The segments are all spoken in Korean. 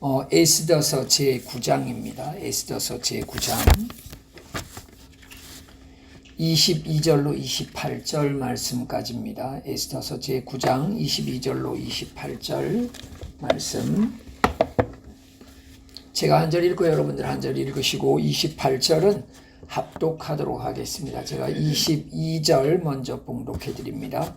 에스더서 제9장입니다. 에스더서 제9장 22절로 28절 말씀까지입니다. 에스더서 제9장 22절로 28절 말씀. 제가 한 절 읽고 여러분들 한 절 읽으시고 28절은 합독하도록 하겠습니다. 제가 22절 먼저 봉독해 드립니다.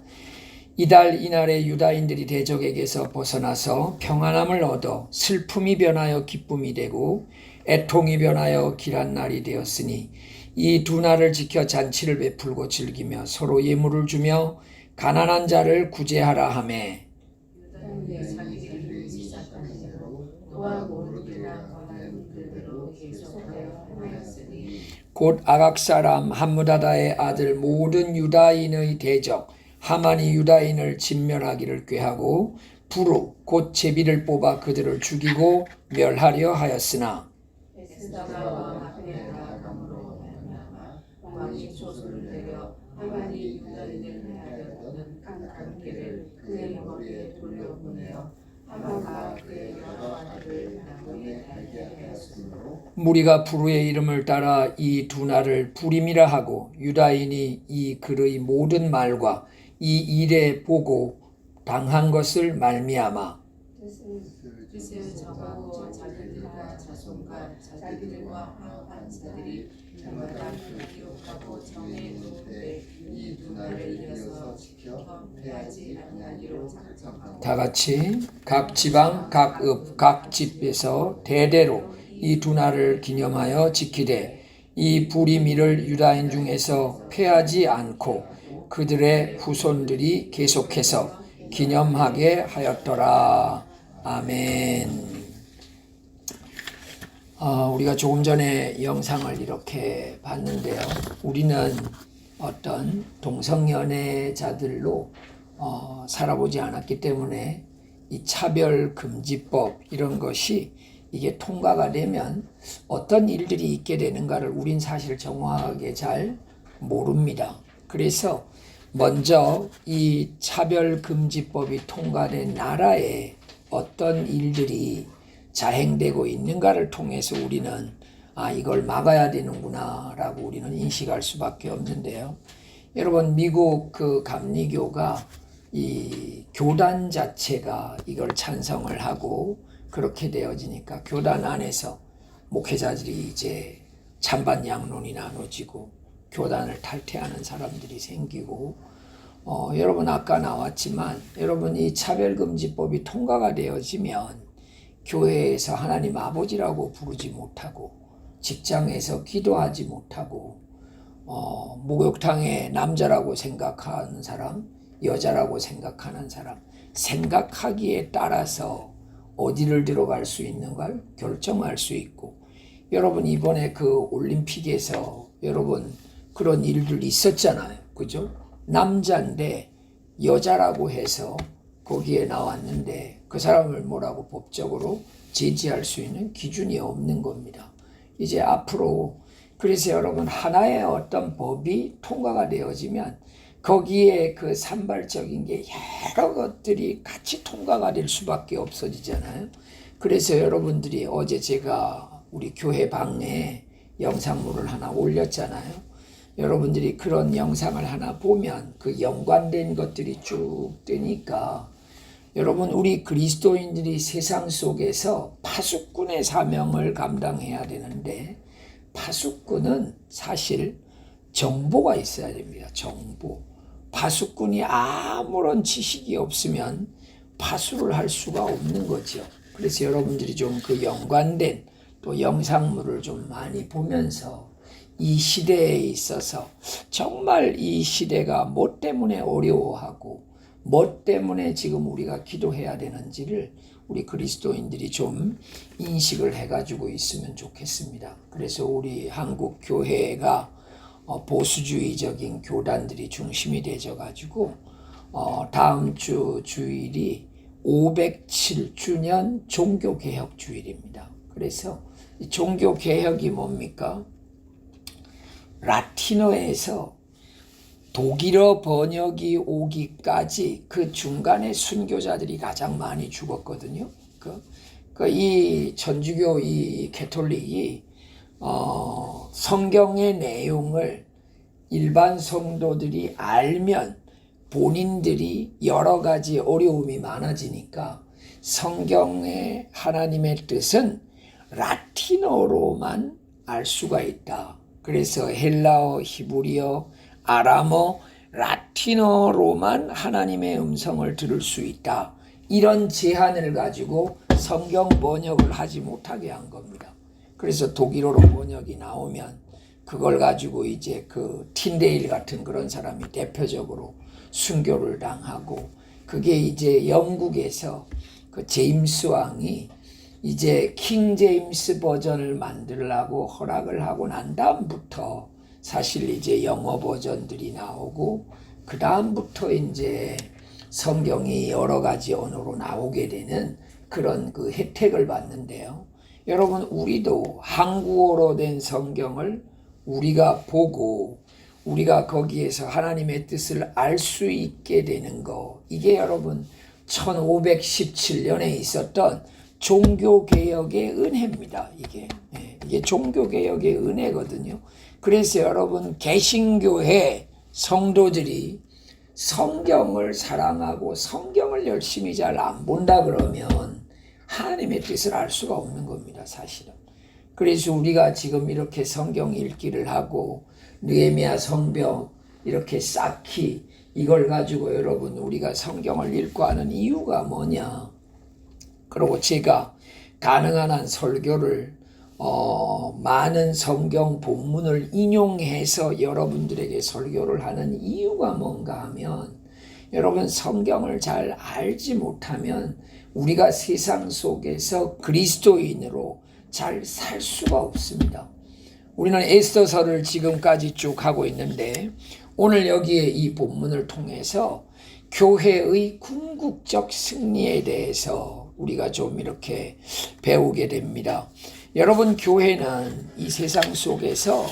이달 이날에 유다인들이 대적에게서 벗어나서 평안함을 얻어 슬픔이 변하여 기쁨이 되고 애통이 변하여 길한 날이 되었으니 이 두 날을 지켜 잔치를 베풀고 즐기며 서로 예물을 주며 가난한 자를 구제하라 하매 곧 아각 사람 함무다다의 아들 모든 유다인의 대적 하만이 유다인을 진멸하기를 꾀하고 부루 곧 제비를 뽑아 그들을 죽이고 멸하려 하였으나 왕이 조소를 내려 하만이 유다인을 해하려는 강길을 그의 머리에 돌려보내어 하만과 그의 여러 아들을 나무에 달게 하였으므로 무리가 부루의 이름을 따라 이 두 날을 부림이라 하고 유다인이 이 그의 모든 말과 이 일에 보고 당한 것을 말미암아 뜻을 정하고 자기들과 자손과 자기들과 화합한 자들이 저마다 기록하고 정해 놓되 이 두 날을 이어서 지켜 패하지 아니하기로 작정하고 다 같이 각 지방 각 읍 각 집에서 대대로 이 두 날을 기념하여 지키되 이 부림이를 유다인 중에서 패하지 않고 그들의 후손들이 계속해서 기념하게 하였더라. 아멘. 우리가 조금 전에 영상을 이렇게 봤는데요. 우리는 어떤 동성연애자들로 살아보지 않았기 때문에 이 차별금지법 이런 것이 이게 통과가 되면 어떤 일들이 있게 되는가를 우린 사실 정확하게 잘 모릅니다. 그래서 먼저 이 차별금지법이 통과된 나라에 어떤 일들이 자행되고 있는가를 통해서 우리는 이걸 막아야 되는구나 라고 우리는 인식할 수밖에 없는데요. 여러분 미국 그 감리교가 이 교단 자체가 이걸 찬성을 하고 그렇게 되어지니까 교단 안에서 목회자들이 이제 찬반 양론이 나눠지고 교단을 탈퇴하는 사람들이 생기고 여러분 아까 나왔지만 여러분 이 차별금지법이 통과가 되어지면 교회에서 하나님 아버지라고 부르지 못하고 직장에서 기도하지 못하고 목욕탕에 남자라고 생각하는 사람 여자라고 생각하는 사람 생각하기에 따라서 어디를 들어갈 수 있는가를 결정할 수 있고 여러분 이번에 그 올림픽에서 여러분 그런 일들 있었잖아요. 그죠? 남자인데 여자라고 해서 거기에 나왔는데 그 사람을 뭐라고 법적으로 제지할 수 있는 기준이 없는 겁니다. 이제 앞으로 그래서 여러분 하나의 어떤 법이 통과가 되어지면 거기에 그 산발적인 게 여러 것들이 같이 통과가 될 수밖에 없어지잖아요. 그래서 여러분들이 어제 제가 우리 교회 방에 영상물을 하나 올렸잖아요. 여러분들이 그런 영상을 하나 보면 그 연관된 것들이 쭉 뜨니까 여러분 우리 그리스도인들이 세상 속에서 파수꾼의 사명을 감당해야 되는데 파수꾼은 사실 정보가 있어야 됩니다. 정보. 파수꾼이 아무런 지식이 없으면 파수를 할 수가 없는 거죠. 그래서 여러분들이 좀 그 연관된 또 영상물을 좀 많이 보면서 이 시대에 있어서 정말 이 시대가 뭐 때문에 어려워하고 뭐 때문에 지금 우리가 기도해야 되는지를 우리 그리스도인들이 좀 인식을 해가지고 있으면 좋겠습니다. 그래서 우리 한국 교회가 보수주의적인 교단들이 중심이 되어가지고 다음 주 주일이 507주년 종교개혁 주일입니다. 그래서 이 종교개혁이 뭡니까? 라틴어에서 독일어 번역이 오기까지 그 중간에 순교자들이 가장 많이 죽었거든요. 이 천주교 이 캐톨릭이 성경의 내용을 일반 성도들이 알면 본인들이 여러 가지 어려움이 많아지니까 성경의 하나님의 뜻은 라틴어로만 알 수가 있다. 그래서 헬라어, 히브리어, 아람어, 라틴어로만 하나님의 음성을 들을 수 있다. 이런 제한을 가지고 성경 번역을 하지 못하게 한 겁니다. 그래서 독일어로 번역이 나오면 그걸 가지고 이제 그 틴데일 같은 그런 사람이 대표적으로 순교를 당하고, 그게 이제 영국에서 그 제임스 왕이 이제 킹 제임스 버전을 만들라고 허락을 하고 난 다음부터 사실 이제 영어 버전들이 나오고, 그 다음부터 이제 성경이 여러 가지 언어로 나오게 되는 그런 그 혜택을 받는데요. 여러분, 우리도 한국어로 된 성경을 우리가 보고 우리가 거기에서 하나님의 뜻을 알 수 있게 되는 거, 이게 여러분 1517년에 있었던 종교개혁의 은혜입니다. 이게 종교개혁의 은혜거든요. 그래서 여러분, 개신교회 성도들이 성경을 사랑하고 성경을 열심히 잘 안 본다 그러면 하나님의 뜻을 알 수가 없는 겁니다, 사실은. 그래서 우리가 지금 이렇게 성경 읽기를 하고 느헤미야 성벽 이렇게 쌓기, 이걸 가지고 여러분 우리가 성경을 읽고 하는 이유가 뭐냐. 그리고 제가 가능한 한 설교를 많은 성경 본문을 인용해서 여러분들에게 설교를 하는 이유가 뭔가 하면, 여러분 성경을 잘 알지 못하면 우리가 세상 속에서 그리스도인으로 잘 살 수가 없습니다. 우리는 에스더서를 지금까지 쭉 하고 있는데, 오늘 여기에 이 본문을 통해서 교회의 궁극적 승리에 대해서 우리가 좀 이렇게 배우게 됩니다. 여러분, 교회는 이 세상 속에서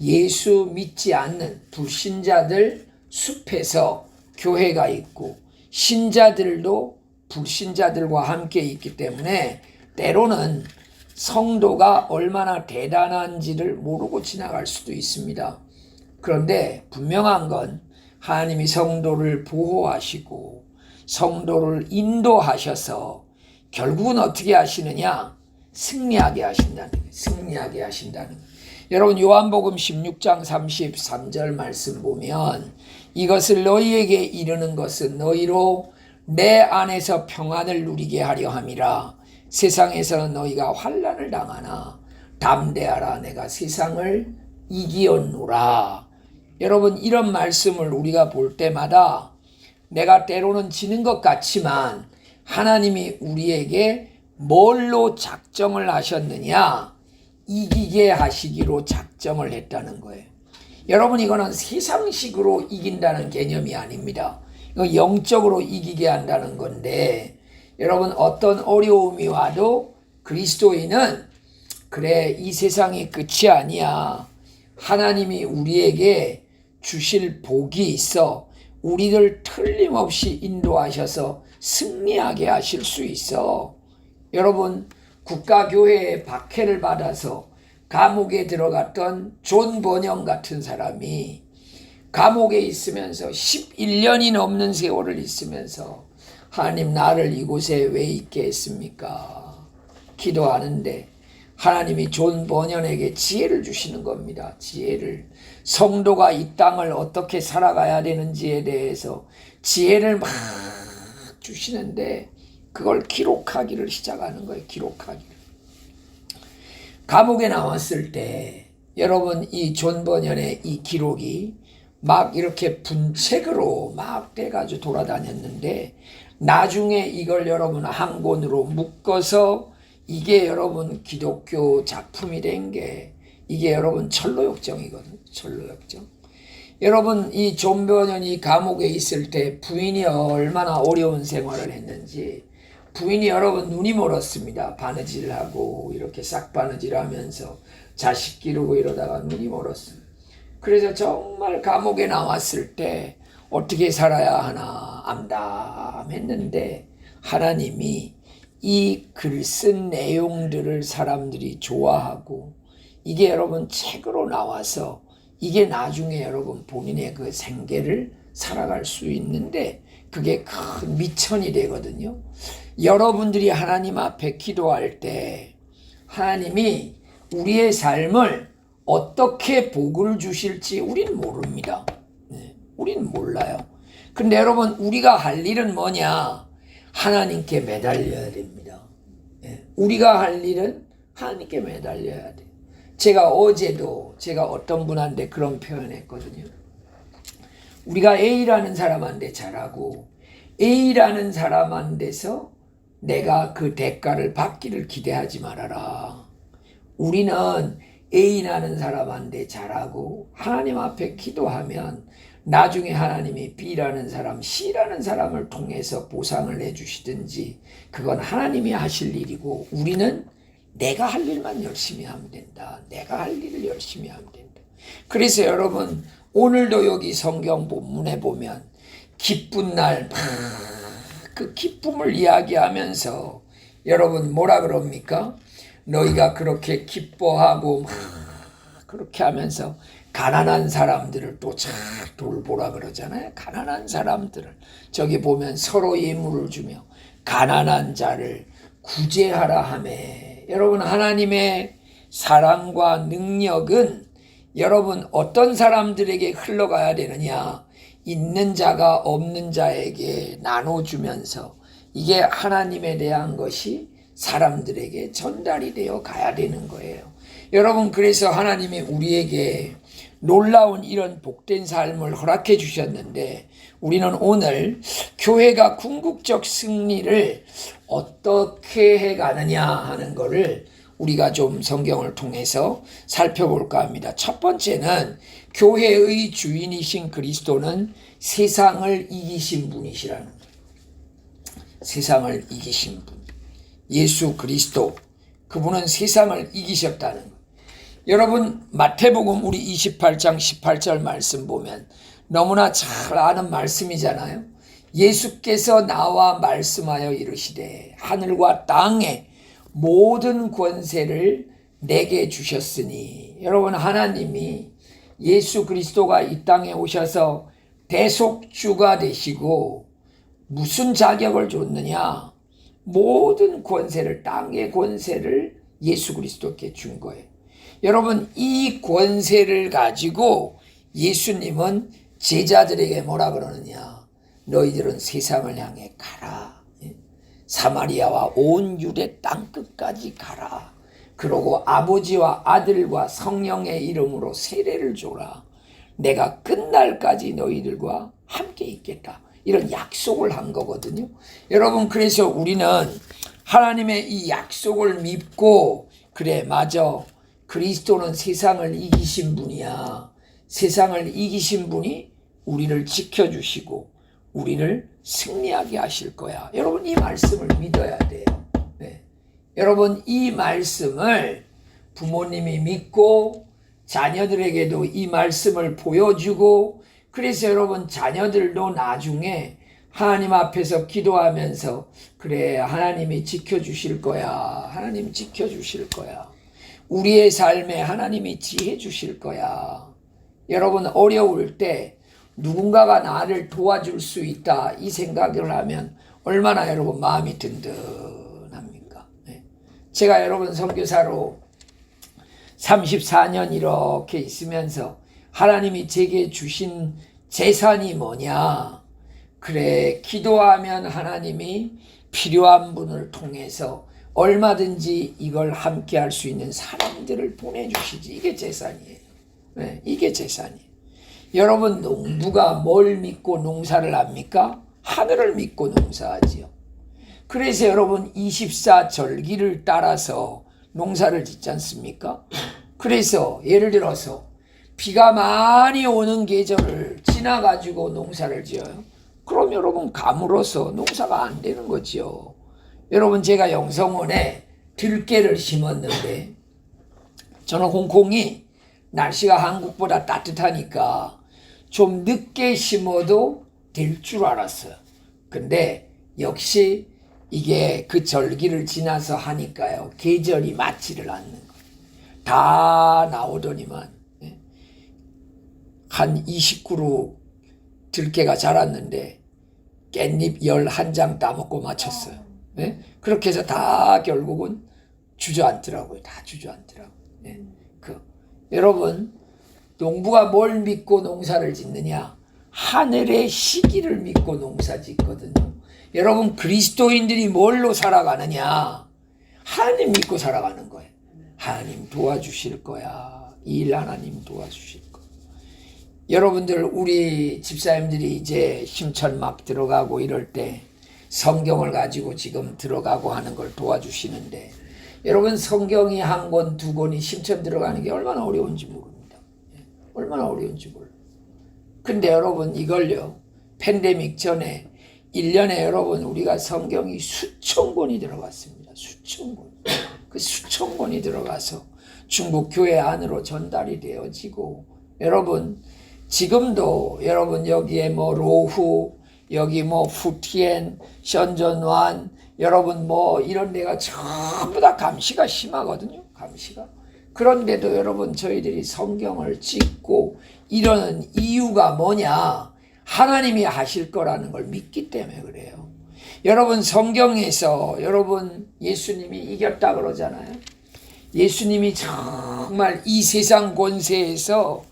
예수 믿지 않는 불신자들 숲에서 교회가 있고, 신자들도 불신자들과 함께 있기 때문에 때로는 성도가 얼마나 대단한지를 모르고 지나갈 수도 있습니다. 그런데 분명한 건 하나님이 성도를 보호하시고 성도를 인도하셔서 결국은 어떻게 하시느냐? 승리하게 하신다는 거예요. 승리하게 하신다는 거예요. 여러분, 요한복음 16장 33절 말씀 보면, 이것을 너희에게 이르는 것은 너희로 내 안에서 평안을 누리게 하려 함이라. 세상에서는 너희가 환난을 당하나 담대하라, 내가 세상을 이기었노라. 여러분, 이런 말씀을 우리가 볼 때마다 내가 때로는 지는 것 같지만 하나님이 우리에게 뭘로 작정을 하셨느냐? 이기게 하시기로 작정을 했다는 거예요. 여러분, 이거는 세상식으로 이긴다는 개념이 아닙니다. 이거 영적으로 이기게 한다는 건데, 여러분, 어떤 어려움이 와도 그리스도인은 그래, 이 세상이 끝이 아니야. 하나님이 우리에게 주실 복이 있어. 우리를 틀림없이 인도하셔서 승리하게 하실 수 있어. 여러분, 국가교회에 박해를 받아서 감옥에 들어갔던 존 번영 같은 사람이 감옥에 있으면서 11년이 넘는 세월을 있으면서 하나님, 나를 이곳에 왜 있게 했습니까? 기도하는데 하나님이 존 번영에게 지혜를 주시는 겁니다. 지혜를. 성도가 이 땅을 어떻게 살아가야 되는지에 대해서 지혜를 막 주시는데 그걸 기록하기를 시작하는 거예요. 기록하기를. 감옥에 나왔을 때 여러분, 이 존 번영의 이 기록이 막 이렇게 분책으로 막 돼가지고 돌아다녔는데, 나중에 이걸 여러분 한 권으로 묶어서 이게 여러분 기독교 작품이 된 게, 이게 여러분 철로역정이거든요. 철로역정. 여러분, 이 존 번영이 감옥에 있을 때 부인이 얼마나 어려운 생활을 했는지, 부인이 여러분 눈이 멀었습니다. 바느질을 하고 이렇게 싹바느질 하면서 자식 기르고 이러다가 눈이 멀었어요. 그래서 정말 감옥에 나왔을 때 어떻게 살아야 하나 암담했는데, 하나님이 이 글 쓴 내용들을 사람들이 좋아하고 이게 여러분 책으로 나와서 이게 나중에 여러분 본인의 그 생계를 살아갈 수 있는데 그게 큰 미천이 되거든요. 여러분들이 하나님 앞에 기도할 때 하나님이 우리의 삶을 어떻게 복을 주실지 우린 모릅니다. 우린 몰라요. 근데 여러분 우리가 할 일은 뭐냐? 하나님께 매달려야 됩니다. 우리가 할 일은 하나님께 매달려야 돼요. 제가 어제도 제가 어떤 분한테 그런 표현했거든요. 우리가 A라는 사람한테 잘하고 A라는 사람한테서 내가 그 대가를 받기를 기대하지 말아라. 우리는 A라는 사람한테 잘하고 하나님 앞에 기도하면 나중에 하나님이 B라는 사람, C라는 사람을 통해서 보상을 해주시든지 그건 하나님이 하실 일이고 우리는 내가 할 일만 열심히 하면 된다. 내가 할 일을 열심히 하면 된다. 그래서 여러분 오늘도 여기 성경 본문에 보면 기쁜 날 그 기쁨을 이야기하면서 여러분 뭐라 그럽니까? 너희가 그렇게 기뻐하고 그렇게 하면서 가난한 사람들을 또 잘 돌보라 그러잖아요. 가난한 사람들을 저기 보면 서로 예물을 주며 가난한 자를 구제하라 하매. 여러분 하나님의 사랑과 능력은 여러분 어떤 사람들에게 흘러가야 되느냐? 있는 자가 없는 자에게 나눠주면서 이게 하나님에 대한 것이 사람들에게 전달이 되어 가야 되는 거예요. 여러분 그래서 하나님이 우리에게 놀라운 이런 복된 삶을 허락해 주셨는데 우리는 오늘 교회가 궁극적 승리를 어떻게 해가느냐 하는 것을 우리가 좀 성경을 통해서 살펴볼까 합니다. 첫 번째는 교회의 주인이신 그리스도는 세상을 이기신 분이시라는 거예요. 세상을 이기신 분. 예수 그리스도. 그분은 세상을 이기셨다는 거예요. 여러분 마태복음 우리 28장 18절 말씀 보면 너무나 잘 아는 말씀이잖아요. 예수께서 나와 말씀하여 이르시되 하늘과 땅의 모든 권세를 내게 주셨으니. 여러분 하나님이 예수 그리스도가 이 땅에 오셔서 대속주가 되시고 무슨 자격을 줬느냐? 모든 권세를 땅의 권세를 예수 그리스도께 준 거예요. 여러분 이 권세를 가지고 예수님은 제자들에게 뭐라 그러느냐? 너희들은 세상을 향해 가라. 사마리아와 온 유대 땅끝까지 가라. 그러고 아버지와 아들과 성령의 이름으로 세례를 줘라. 내가 끝날까지 너희들과 함께 있겠다. 이런 약속을 한 거거든요. 여러분 그래서 우리는 하나님의 이 약속을 믿고 그래 맞아. 그리스도는 세상을 이기신 분이야. 세상을 이기신 분이 우리를 지켜주시고 우리를 승리하게 하실 거야. 여러분 이 말씀을 믿어야 돼요. 네. 여러분 이 말씀을 부모님이 믿고 자녀들에게도 이 말씀을 보여주고 그래서 여러분 자녀들도 나중에 하나님 앞에서 기도하면서 그래 하나님이 지켜주실 거야. 하나님 지켜주실 거야. 우리의 삶에 하나님이 지혜 주실 거야. 여러분 어려울 때 누군가가 나를 도와줄 수 있다 이 생각을 하면 얼마나 여러분 마음이 든든합니까? 네. 제가 여러분 선교사로 34년 이렇게 있으면서 하나님이 제게 주신 재산이 뭐냐? 그래 기도하면 하나님이 필요한 분을 통해서 얼마든지 이걸 함께 할 수 있는 사람들을 보내주시지. 이게 재산이에요. 네, 이게 재산이에요. 여러분 누가 뭘 믿고 농사를 합니까? 하늘을 믿고 농사하지요. 그래서 여러분 24절기를 따라서 농사를 짓지 않습니까? 그래서 예를 들어서 비가 많이 오는 계절을 지나가지고 농사를 지어요. 그럼 여러분 가물어서 농사가 안 되는 거지요. 여러분 제가 영성원에 들깨를 심었는데 저는 홍콩이 날씨가 한국보다 따뜻하니까 좀 늦게 심어도 될 줄 알았어요. 근데 역시 이게 그 절기를 지나서 하니까요. 계절이 맞지를 않는 거예요. 다 나오더니만 한 29루 들깨가 자랐는데 깻잎 11장 따먹고 마쳤어요. 네? 그렇게 해서 다 결국은 주저앉더라고요. 다 주저앉더라고요. 네? 여러분, 농부가 뭘 믿고 농사를 짓느냐? 하늘의 시기를 믿고 농사 짓거든요. 여러분, 그리스도인들이 뭘로 살아가느냐? 하나님 믿고 살아가는 거예요. 하나님 도와주실 거야. 이 일 하나님 도와주실 거야. 여러분들, 우리 집사님들이 이제 심천 막 들어가고 이럴 때 성경을 가지고 지금 들어가고 하는 걸 도와주시는데, 여러분, 성경이 한 권, 두 권이 심천 들어가는 게 얼마나 어려운지 모릅니다. 얼마나 어려운지 몰라요. 근데 여러분, 이걸요, 팬데믹 전에 1년에 여러분, 우리가 성경이 수천 권이 들어갔습니다. 수천 권. 그 수천 권이 들어가서 중국 교회 안으로 전달이 되어지고, 여러분, 지금도 여러분 여기에 뭐 로후, 여기 뭐 푸티엔, 션전완, 여러분 뭐 이런 데가 전부 다 감시가 심하거든요. 감시가. 그런데도 여러분, 저희들이 성경을 찍고 이러는 이유가 뭐냐? 하나님이 하실 거라는 걸 믿기 때문에 그래요. 여러분, 성경에서 여러분 예수님이 이겼다 그러잖아요. 예수님이 정말 이 세상 권세에서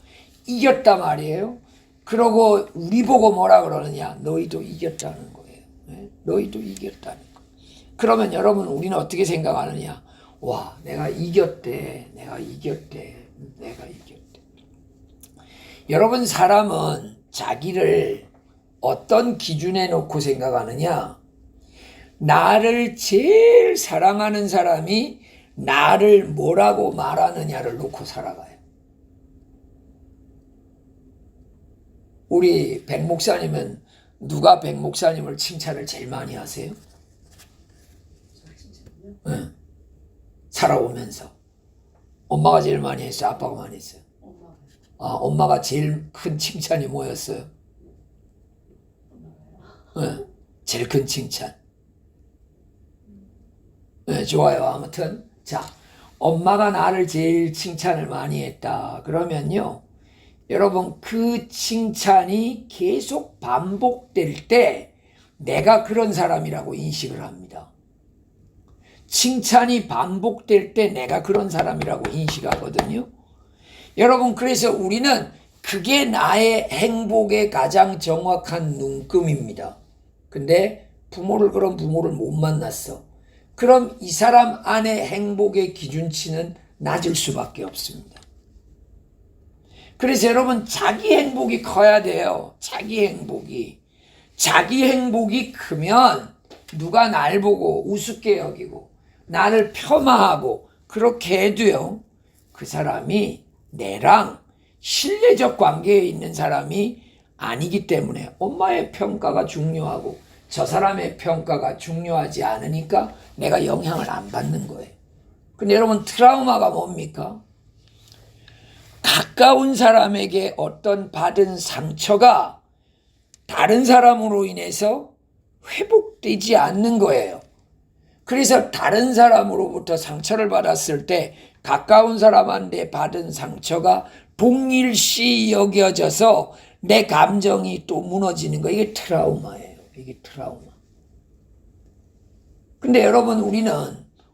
이겼다 말이에요. 그러고 우리 보고 뭐라 그러느냐? 너희도 이겼다는 거예요. 네? 너희도 이겼다는 거. 그러면 여러분, 우리는 어떻게 생각하느냐? 와, 내가 이겼대. 내가 이겼대. 내가 이겼대. 여러분, 사람은 자기를 어떤 기준에 놓고 생각하느냐? 나를 제일 사랑하는 사람이 나를 뭐라고 말하느냐를 놓고 살아가요. 우리 백 목사님은 누가 백 목사님을 칭찬을 제일 많이 하세요? 응. 살아오면서. 엄마가 제일 많이 했어요? 아빠가 많이 했어요? 엄마가 제일 큰 칭찬이 뭐였어요? 응. 제일 큰 칭찬. 네, 좋아요. 아무튼 자, 엄마가 나를 제일 칭찬을 많이 했다. 그러면요, 여러분, 그 칭찬이 계속 반복될 때 내가 그런 사람이라고 인식을 합니다. 칭찬이 반복될 때 내가 그런 사람이라고 인식하거든요. 여러분, 그래서 우리는 그게 나의 행복의 가장 정확한 눈금입니다. 근데 그런 부모를 못 만났어. 그럼 이 사람 안에 행복의 기준치는 낮을 수밖에 없습니다. 그래서 여러분, 자기 행복이 커야 돼요. 자기 행복이. 자기 행복이 크면 누가 날 보고 우습게 여기고 나를 폄하하고 그렇게 해도요, 그 사람이 내랑 신뢰적 관계에 있는 사람이 아니기 때문에 엄마의 평가가 중요하고 저 사람의 평가가 중요하지 않으니까 내가 영향을 안 받는 거예요. 근데 여러분, 트라우마가 뭡니까? 가까운 사람에게 어떤 받은 상처가 다른 사람으로 인해서 회복되지 않는 거예요. 그래서 다른 사람으로부터 상처를 받았을 때 가까운 사람한테 받은 상처가 동일시 여겨져서 내 감정이 또 무너지는 거. 이게 트라우마예요. 이게 트라우마. 근데 여러분, 우리는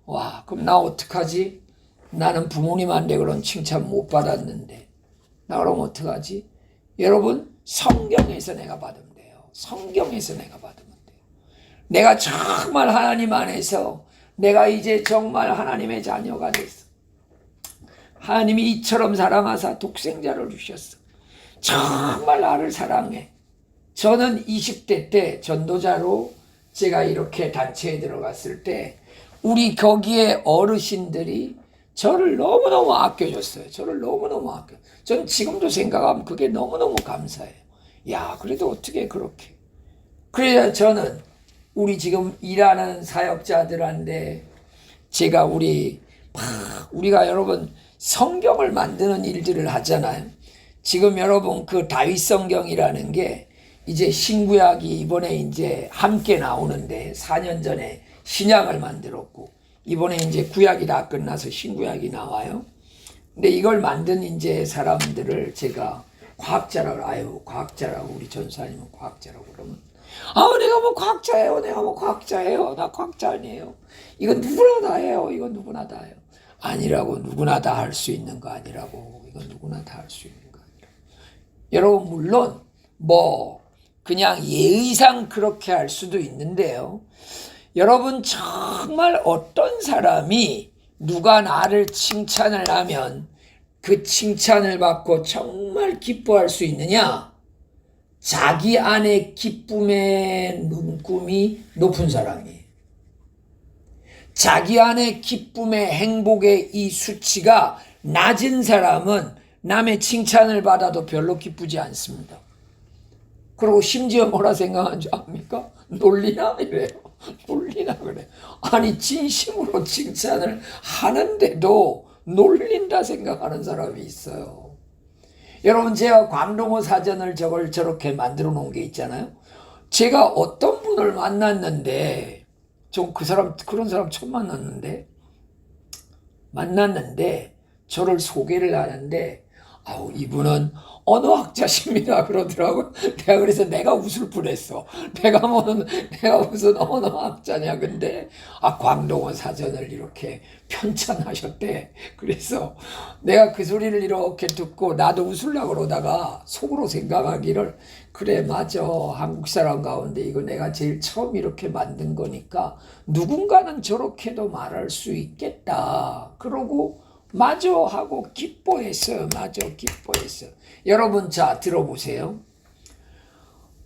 와, 그럼 나 어떡하지? 나는 부모님한테 그런 칭찬 못 받았는데 나 그럼 어떡하지? 여러분, 성경에서 내가 받으면 돼요. 성경에서 내가 받으면 돼요. 내가 정말 하나님 안에서 내가 이제 정말 하나님의 자녀가 됐어. 하나님이 이처럼 사랑하사 독생자를 주셨어. 정말 나를 사랑해. 저는 20대 때 전도자로 제가 이렇게 단체에 들어갔을 때 우리 거기에 어르신들이 저를 너무너무 아껴줬어요. 저를 너무너무 아껴. 전 지금도 생각하면 그게 너무너무 감사해요. 야, 그래도 어떻게 그렇게. 그래서 저는 우리 지금 일하는 사역자들한테 제가 우리가 여러분 성경을 만드는 일들을 하잖아요. 지금 여러분 그 다윗 성경이라는 게 이제 신구약이 이번에 이제 함께 나오는데 4년 전에 신약을 만들었고, 이번에 이제 구약이 다 끝나서 신구약이 나와요. 근데 이걸 만든 이제 사람들을 제가 과학자라고 우리 전사님은 과학자라고 그러면, 내가 뭐 과학자예요. 내가 뭐 과학자예요. 나 과학자 아니에요. 이건 누구나 다 해요. 이건 누구나 다 해요. 아니라고. 누구나 다 할 수 있는 거 아니라고. 이건 누구나 다 할 수 있는 거 아니라고. 여러분, 물론 뭐 그냥 예의상 그렇게 할 수도 있는데요. 여러분, 정말 어떤 사람이 누가 나를 칭찬을 하면 그 칭찬을 받고 정말 기뻐할 수 있느냐? 자기 안에 기쁨의 눈금이 높은 사람이에요. 자기 안에 기쁨의 행복의 이 수치가 낮은 사람은 남의 칭찬을 받아도 별로 기쁘지 않습니다. 그리고 심지어 뭐라 생각하는 줄 압니까? 놀리나? 이래요. 놀리나 그래. 아니, 진심으로 칭찬을 하는데도 놀린다 생각하는 사람이 있어요. 여러분, 제가 광동어 사전을 저렇게 만들어 놓은 게 있잖아요. 제가 어떤 분을 만났는데, 좀 그런 사람 처음 만났는데, 저를 소개를 하는데, 이분은 언어학자십니다 그러더라고요. 그래서 내가 웃을 뻔했어. 내가 무슨 언어학자냐. 근데 광동어 사전을 이렇게 편찬하셨대. 그래서 내가 그 소리를 이렇게 듣고 나도 웃으려고 그러다가 속으로 생각하기를, 그래 맞아, 한국 사람 가운데 이거 내가 제일 처음 이렇게 만든 거니까 누군가는 저렇게도 말할 수 있겠다. 그러고 맞아 하고 기뻐했어요. 맞아, 기뻐했어요. 여러분, 자, 들어보세요.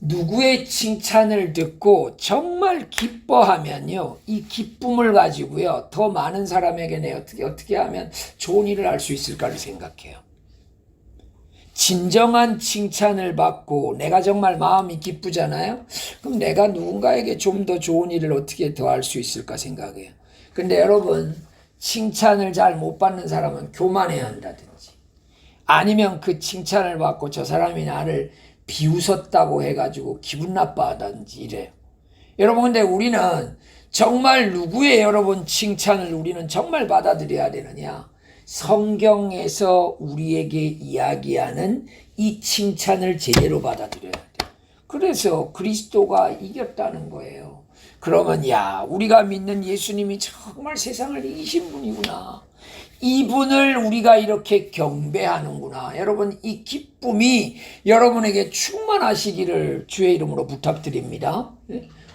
누구의 칭찬을 듣고 정말 기뻐하면요, 이 기쁨을 가지고요, 더 많은 사람에게 내가 어떻게 하면 좋은 일을 할 수 있을까를 생각해요. 진정한 칭찬을 받고 내가 정말 마음이 기쁘잖아요. 그럼 내가 누군가에게 좀 더 좋은 일을 어떻게 더 할 수 있을까 생각해요. 근데 여러분, 칭찬을 잘 못 받는 사람은 교만해야 한다든지, 아니면 그 칭찬을 받고 저 사람이 나를 비웃었다고 해가지고 기분 나빠하든지 이래요. 여러분, 근데 우리는 정말 누구의 여러분 칭찬을 우리는 정말 받아들여야 되느냐? 성경에서 우리에게 이야기하는 이 칭찬을 제대로 받아들여야 돼요. 그래서 그리스도가 이겼다는 거예요. 그러면 우리가 믿는 예수님이 정말 세상을 이기신 분이구나. 이분을 우리가 이렇게 경배하는구나. 여러분, 이 기쁨이 여러분에게 충만하시기를 주의 이름으로 부탁드립니다.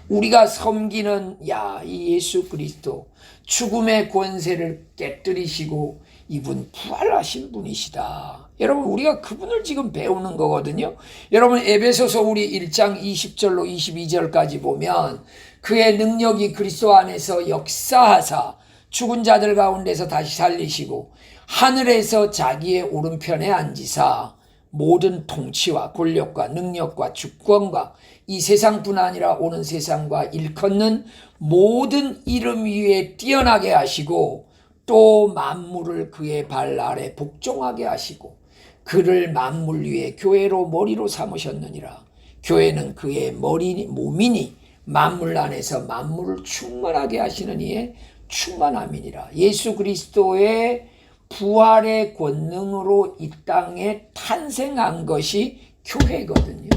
우리가 섬기는 이 예수 그리스도, 죽음의 권세를 깨뜨리시고 이분 부활하신 분이시다. 여러분, 우리가 그분을 지금 배우는 거거든요. 여러분, 에베소서 우리 1장 20절로 22절까지 보면 그의 능력이 그리스도 안에서 역사하사 죽은 자들 가운데서 다시 살리시고 하늘에서 자기의 오른편에 앉으사 모든 통치와 권력과 능력과 주권과 이 세상뿐 아니라 오는 세상과 일컫는 모든 이름 위에 뛰어나게 하시고 또 만물을 그의 발 아래 복종하게 하시고 그를 만물 위에 교회로 머리로 삼으셨느니라. 교회는 그의 몸이니 만물 안에서 만물을 충만하게 하시는 이의 충만함이니라. 예수 그리스도의 부활의 권능으로 이 땅에 탄생한 것이 교회거든요.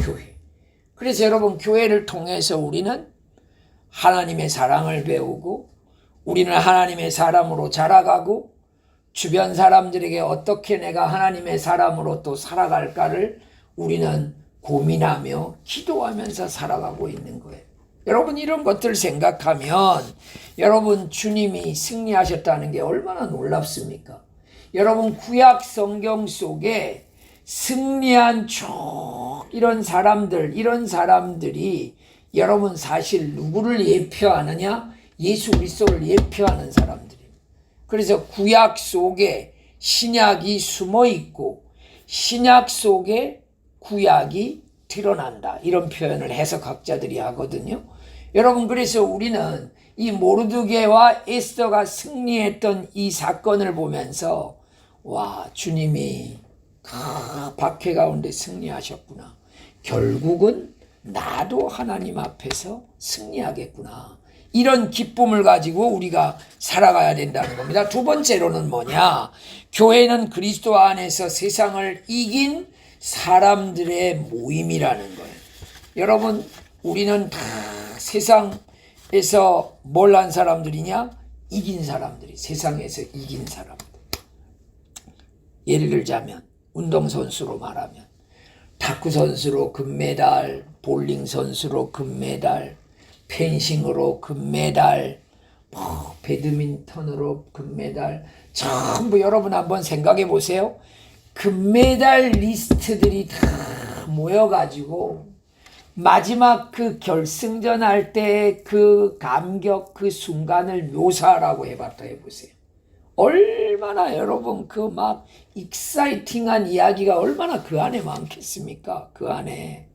교회. 그래서 여러분, 교회를 통해서 우리는 하나님의 사랑을 배우고 우리는 하나님의 사람으로 자라가고 주변 사람들에게 어떻게 내가 하나님의 사람으로 또 살아갈까를 우리는 고민하며 기도하면서 살아가고 있는 거예요. 여러분, 이런 것들 생각하면 여러분, 주님이 승리하셨다는 게 얼마나 놀랍습니까? 여러분, 구약 성경 속에 승리한 이런 사람들이 여러분 사실 누구를 예표하느냐? 예수 그리스도를 예표하는 사람들입니다. 그래서 구약 속에 신약이 숨어 있고 신약 속에 구약이 드러난다. 이런 표현을 해석학자들이 하거든요. 여러분, 그래서 우리는 이 모르드게와 에스더가 승리했던 이 사건을 보면서 주님이 박해 가운데 승리하셨구나. 결국은 나도 하나님 앞에서 승리하겠구나. 이런 기쁨을 가지고 우리가 살아가야 된다는 겁니다. 두 번째로는 뭐냐? 교회는 그리스도 안에서 세상을 이긴 사람들의 모임이라는 거예요. 여러분, 우리는 다 세상에서 뭘 한 사람들이냐? 이긴 사람들이, 세상에서 이긴 사람들. 예를 들자면 운동선수로 말하면 탁구 선수로 금메달, 볼링 선수로 금메달, 펜싱으로 금메달, 배드민턴으로 금메달, 전부 여러분 한번 생각해 보세요. 금메달 리스트들이 다 모여가지고 마지막 그 결승전 할 때 그 감격, 그 순간을 묘사하라고 해봤다 해보세요. 얼마나 여러분 그 막 익사이팅한 이야기가 얼마나 그 안에 많겠습니까? 그 안에.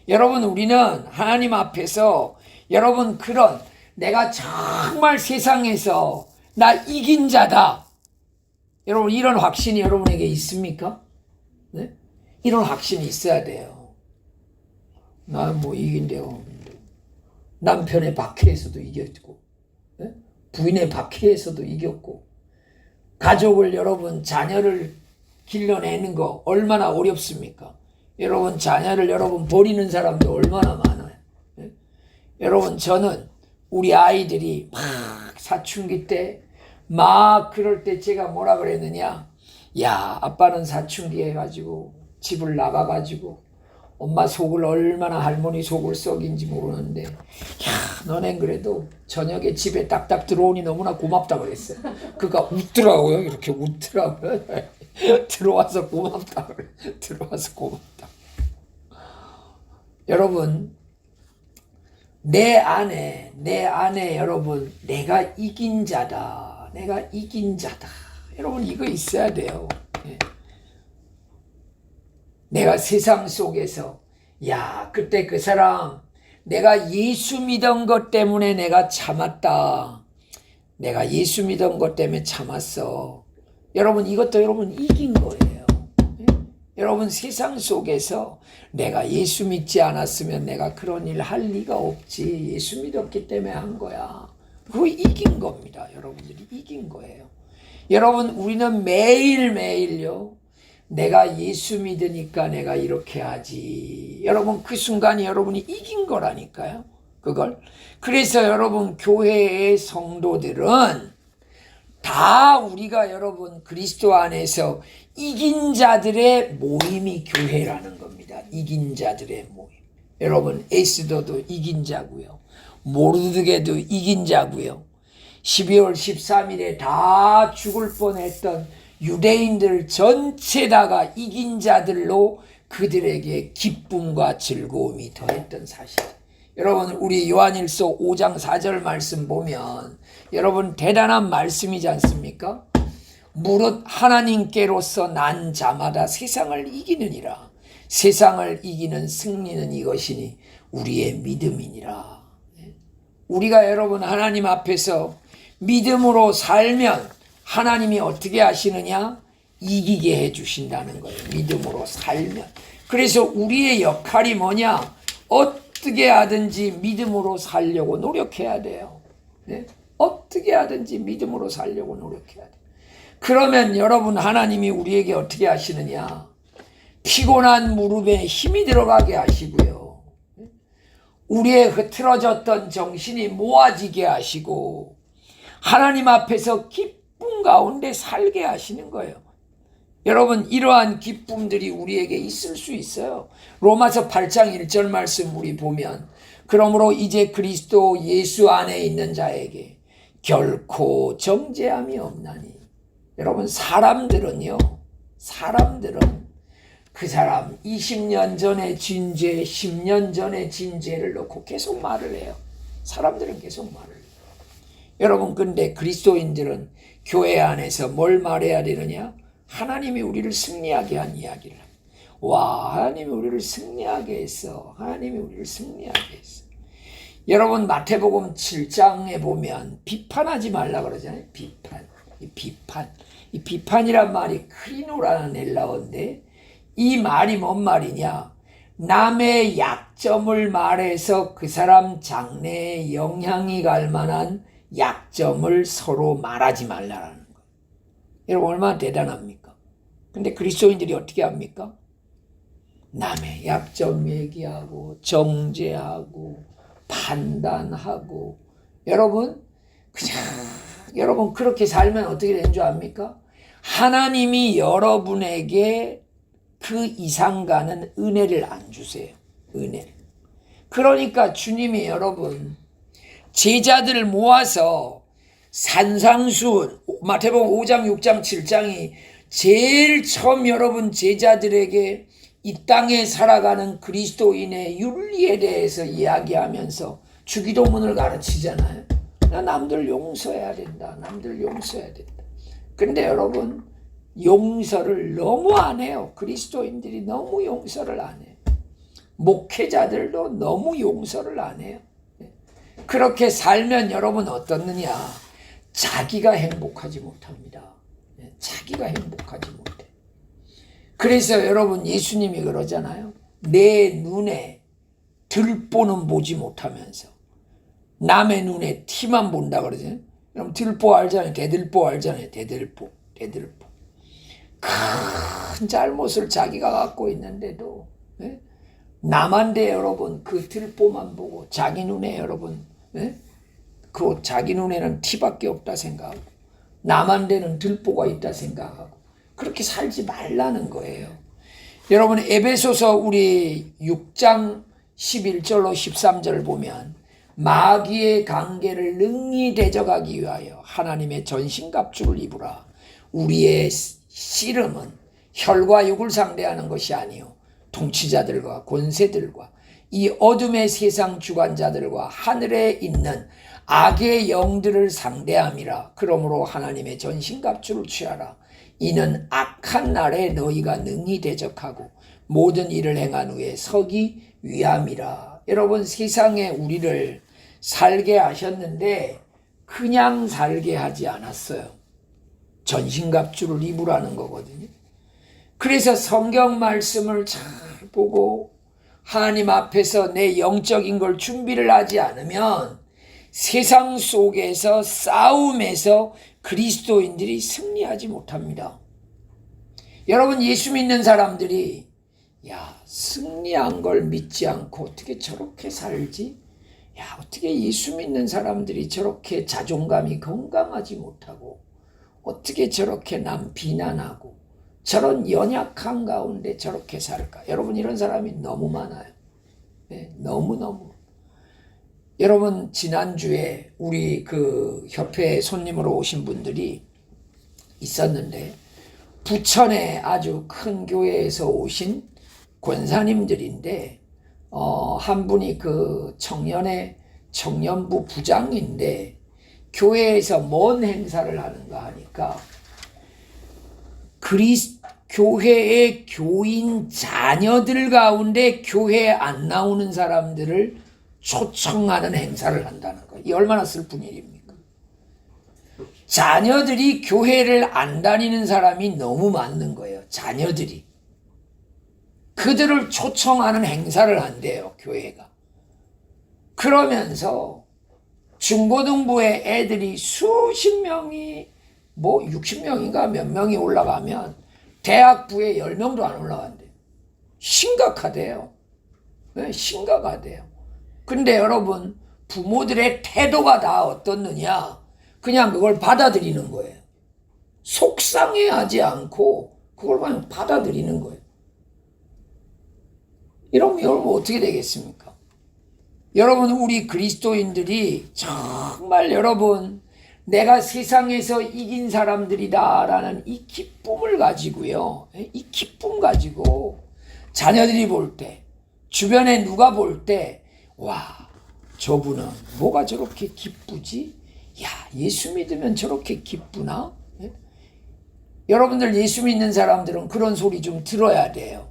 여러분, 우리는 하나님 앞에서 여러분 그런 내가 정말 세상에서 나 이긴 자다. 여러분, 이런 확신이 여러분에게 있습니까? 네? 이런 확신이 있어야 돼요. 나 뭐 이긴대요. 남편의 박해에서도 이겼고, 네? 부인의 박해에서도 이겼고, 가족을 여러분 자녀를 길러내는 거 얼마나 어렵습니까? 여러분 자녀를 여러분 버리는 사람도 얼마나 많아요. 네? 여러분, 저는 우리 아이들이 막 사춘기 때 막 그럴 때 제가 뭐라 그랬느냐? 야, 아빠는 사춘기 해가지고 집을 나가가지고 엄마 속을 얼마나 할머니 속을 썩인지 모르는데, 야, 너넨 그래도 저녁에 집에 딱딱 들어오니 너무나 고맙다 그랬어요. 그가 웃더라고요. 이렇게 웃더라고요. 들어와서 고맙다 그래. 들어와서 고맙다. 여러분, 내 안에 여러분, 내가 이긴 자다. 내가 이긴 자다. 여러분, 이거 있어야 돼요. 예. 내가 세상 속에서, 야, 그때 그 사람 내가 예수 믿은 것 때문에 내가 참았다. 내가 예수 믿은 것 때문에 참았어. 여러분, 이것도 여러분 이긴 거예요. 예? 여러분, 세상 속에서 내가 예수 믿지 않았으면 내가 그런 일 할 리가 없지. 예수 믿었기 때문에 한 거야. 그거 이긴 겁니다. 여러분들이 이긴 거예요. 여러분, 우리는 매일매일요, 내가 예수 믿으니까 내가 이렇게 하지. 여러분, 그 순간이 여러분이 이긴 거라니까요. 그걸. 그래서 여러분, 교회의 성도들은 다 우리가 여러분 그리스도 안에서 이긴 자들의 모임이 교회라는 겁니다. 이긴 자들의 모임. 여러분, 에스더도 이긴 자고요. 모르드게도 이긴 자고요. 12월 13일에 다 죽을 뻔했던 유대인들 전체다가 이긴 자들로 그들에게 기쁨과 즐거움이 더했던 사실. 여러분, 우리 요한일서 5장 4절 말씀 보면 여러분 대단한 말씀이지 않습니까? 무릇 하나님께로서 난 자마다 세상을 이기느니라. 세상을 이기는 승리는 이것이니 우리의 믿음이니라. 우리가 여러분 하나님 앞에서 믿음으로 살면 하나님이 어떻게 하시느냐? 이기게 해주신다는 거예요. 믿음으로 살면. 그래서 우리의 역할이 뭐냐? 어떻게 하든지 믿음으로 살려고 노력해야 돼요. 네? 어떻게 하든지 믿음으로 살려고 노력해야 돼요. 그러면 여러분, 하나님이 우리에게 어떻게 하시느냐? 피곤한 무릎에 힘이 들어가게 하시고요. 우리의 흐트러졌던 정신이 모아지게 하시고 하나님 앞에서 기쁨 가운데 살게 하시는 거예요. 여러분, 이러한 기쁨들이 우리에게 있을 수 있어요. 로마서 8장 1절 말씀 우리 보면, 그러므로 이제 그리스도 예수 안에 있는 자에게 결코 정죄함이 없나니. 여러분, 사람들은 그 사람 20년 전에 진 죄, 10년 전에 진 죄를 놓고 계속 말을 해요. 사람들은 계속 말을 해요. 여러분, 근데 그리스도인들은 교회 안에서 뭘 말해야 되느냐? 하나님이 우리를 승리하게 한 이야기를. 와, 하나님이 우리를 승리하게 했어. 하나님이 우리를 승리하게 했어. 여러분, 마태복음 7장에 보면 비판하지 말라 그러잖아요. 이 비판이란 말이 크리노라는 헬라어인데, 이 말이 뭔 말이냐? 남의 약점을 말해서 그 사람 장래에 영향이 갈 만한 약점을 서로 말하지 말라는 거예요. 여러분 얼마나 대단합니까? 근데 그리스도인들이 어떻게 합니까? 남의 약점 얘기하고 정죄하고 판단하고 여러분 그렇게 살면 어떻게 되는 줄 압니까? 하나님이 여러분에게 그 이상 가는 은혜를 안 주세요. 은혜를. 그러니까 주님이 여러분 제자들을 모아서 산상수훈 마태복음 5장 6장 7장이 제일 처음 여러분 제자들에게 이 땅에 살아가는 그리스도인의 윤리에 대해서 이야기하면서 주기도문을 가르치잖아요. 남들 용서해야 된다. 남들 용서해야 된다. 근데 여러분 용서를 너무 안 해요. 그리스도인들이 너무 용서를 안 해요. 목회자들도 너무 용서를 안 해요. 그렇게 살면 여러분 어떻느냐? 자기가 행복하지 못합니다. 자기가 행복하지 못해. 그래서 여러분 예수님이 그러잖아요. 내 눈에 들보는 보지 못하면서 남의 눈에 티만 본다 그러잖아요. 그럼 들보 알잖아요. 대들보 알잖아요. 대들보. 큰 잘못을 자기가 갖고 있는데도 남한테 여러분 그 들보만 보고 자기 눈에 여러분 그 자기 눈에는 티밖에 없다 생각하고 남한테는 들보가 있다 생각하고 그렇게 살지 말라는 거예요. 여러분 에베소서 우리 6장 11절로 13절 보면 마귀의 관계를 능히 대적하기 위하여 하나님의 전신갑주를 입으라. 우리의 씨름은 혈과 육을 상대하는 것이 아니요 통치자들과 권세들과 이 어둠의 세상 주관자들과 하늘에 있는 악의 영들을 상대함이라. 그러므로 하나님의 전신갑주를 취하라. 이는 악한 날에 너희가 능히 대적하고 모든 일을 행한 후에 서기 위함이라. 여러분 세상에 우리를 살게 하셨는데 그냥 살게 하지 않았어요. 전신갑주를 입으라는 거거든요. 그래서 성경 말씀을 잘 보고 하나님 앞에서 내 영적인 걸 준비를 하지 않으면 세상 속에서 싸움에서 그리스도인들이 승리하지 못합니다. 여러분 예수 믿는 사람들이 승리한 걸 믿지 않고 어떻게 저렇게 살지? 어떻게 예수 믿는 사람들이 저렇게 자존감이 건강하지 못하고 어떻게 저렇게 남 비난하고 저런 연약한 가운데 저렇게 살까? 여러분 이런 사람이 너무 많아요. 너무너무. 여러분 지난주에 우리 그 협회 손님으로 오신 분들이 있었는데 부천에 아주 큰 교회에서 오신 권사님들인데 한 분이 그 청년부 부장인데 교회에서 뭔 행사를 하는가 하니까 교회의 교인 자녀들 가운데 교회에 안 나오는 사람들을 초청하는 행사를 한다는 거예요. 이 얼마나 슬픈 일입니까? 자녀들이 교회를 안 다니는 사람이 너무 많은 거예요. 자녀들이. 그들을 초청하는 행사를 한대요. 교회가. 그러면서 중고등부의 애들이 수십 명이 60명인가 몇 명이 올라가면 대학부에 10명도 안 올라간대요. 심각하대요. 심각하대요. 근데 여러분 부모들의 태도가 다 어떻느냐? 그냥 그걸 받아들이는 거예요. 속상해하지 않고 그걸 그냥 받아들이는 거예요. 이러면 어떻게 되겠습니까? 여러분 우리 그리스도인들이 정말 여러분 내가 세상에서 이긴 사람들이다라는 이 기쁨을 가지고요. 이 기쁨 가지고 자녀들이 볼 때, 주변에 누가 볼 때, 저분은 뭐가 저렇게 기쁘지? 예수 믿으면 저렇게 기쁘나? 여러분들 예수 믿는 사람들은 그런 소리 좀 들어야 돼요.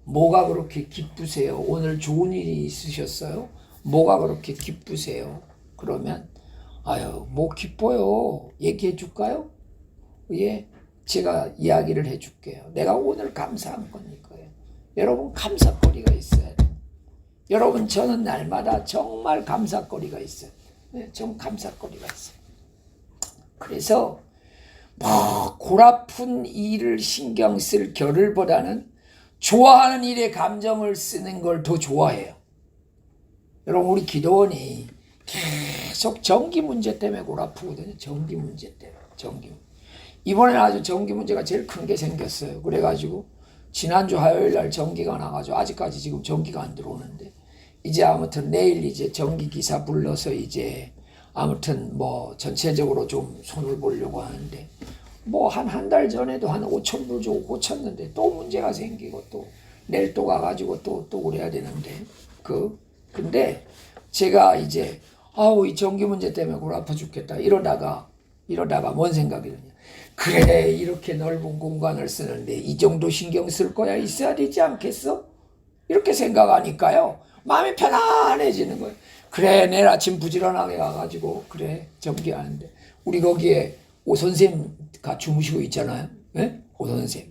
뭐가 그렇게 기쁘세요? 오늘 좋은 일이 있으셨어요? 뭐가 그렇게 기쁘세요? 그러면 뭐 기뻐요. 얘기해 줄까요? 제가 이야기를 해 줄게요. 내가 오늘 감사한 거니까요. 여러분 감사거리가 있어야 돼요. 여러분 저는 날마다 정말 감사거리가 있어요. 좀 감사거리가 있어요. 그래서 뭐 골아픈 일을 신경 쓸 겨를보다는 좋아하는 일에 감정을 쓰는 걸 더 좋아해요. 여러분 우리 기도원이 계속 전기 문제 때문에 골아프거든요. 전기 문제 때문에. 이번에는 아주 전기 문제가 제일 큰 게 생겼어요. 그래가지고 지난주 화요일 날 전기가 나가지고 아직까지 지금 전기가 안 들어오는데 이제 아무튼 내일 이제 전기 기사 불러서 이제 아무튼 뭐 전체적으로 좀 손을 보려고 하는데 뭐 한 달 전에도 한 5,000불 주고 고쳤는데 또 문제가 생기고 또 내일 또 가가지고 또 그래야 되는데 근데 제가 이제 이 전기 문제 때문에 골 아파 죽겠다 이러다가 뭔 생각이 드냐. 그래 이렇게 넓은 공간을 쓰는데 이 정도 신경 쓸 거야 있어야 되지 않겠어? 이렇게 생각하니까요. 마음이 편안해지는 거예요. 그래 내일 아침 부지런하게 가가지고 그래 전기하는데 우리 거기에 오 선생님가 주무시고 있잖아요. 네? 오 선생님.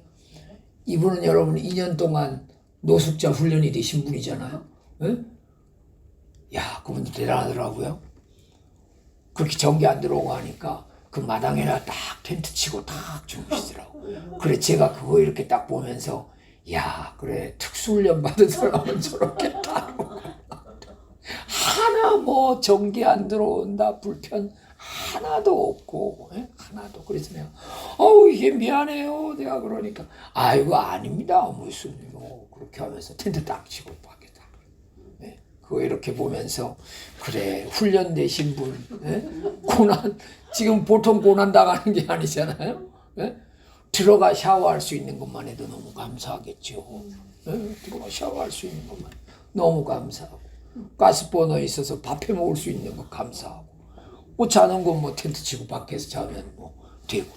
이분은 여러분 2년 동안 노숙자 훈련이 되신 분이잖아요. 네? 야 그분도 대단하더라고요. 그렇게 전기 안 들어오고 하니까 그 마당에나 딱 텐트 치고 딱 주무시더라고. 그래 제가 그거 이렇게 딱 보면서 야 그래 특수훈련 받은 사람은 저렇게 딱 하나 뭐 전기 안 들어온다 불편 하나도 없고 하나도. 그래서 내가 이게 미안해요 내가 그러니까 아이고 아닙니다 무슨 뭐 그렇게 하면서 텐트 딱 치고 밖에 딱 그거 이렇게 보면서 그래 훈련되신 분 고난 지금 보통 고난 당하는 게 아니잖아요. 들어가 샤워할 수 있는 것만 해도 너무 감사하겠죠. 들어가 샤워할 수 있는 것만 너무 감사하고 가스버너 있어서 밥 해 먹을 수 있는 거 감사하고 뭐 자는 건 뭐 텐트 치고 밖에서 자면 뭐 되고